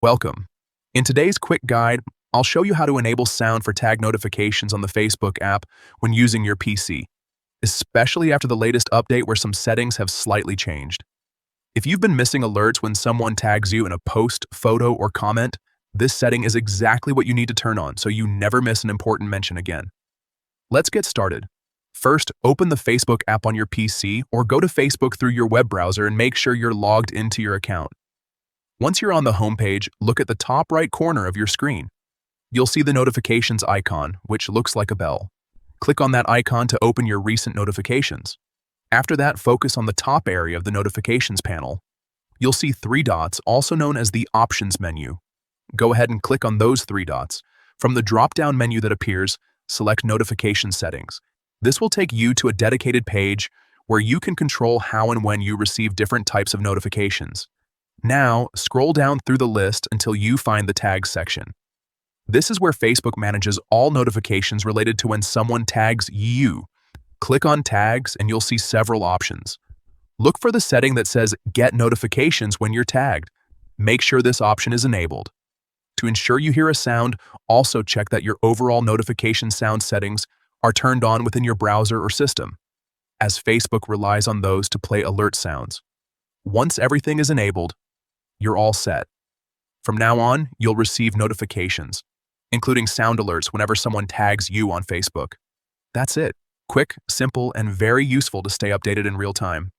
Welcome. In today's quick guide, I'll show you how to enable sound for tag notifications on the Facebook app when using your PC, especially after the latest update where some settings have slightly changed. If you've been missing alerts when someone tags you in a post, photo, or comment, this setting is exactly what you need to turn on so you never miss an important mention again. Let's get started. First, open the Facebook app on your PC or go to Facebook through your web browser and make sure you're logged into your account. Once you're on the homepage, look at the top right corner of your screen. You'll see the notifications icon, which looks like a bell. Click on that icon to open your recent notifications. After that, focus on the top area of the notifications panel. You'll see three dots, also known as the Options menu. Go ahead and click on those three dots. From the drop-down menu that appears, select Notification Settings. This will take you to a dedicated page where you can control how and when you receive different types of notifications. Now, scroll down through the list until you find the Tags section. This is where Facebook manages all notifications related to when someone tags you. Click on Tags and you'll see several options. Look for the setting that says Get Notifications when you're tagged. Make sure this option is enabled. To ensure you hear a sound, also check that your overall notification sound settings are turned on within your browser or system, as Facebook relies on those to play alert sounds. Once everything is enabled, you're all set. From now on, you'll receive notifications, including sound alerts whenever someone tags you on Facebook. That's it. Quick, simple, and very useful to stay updated in real time.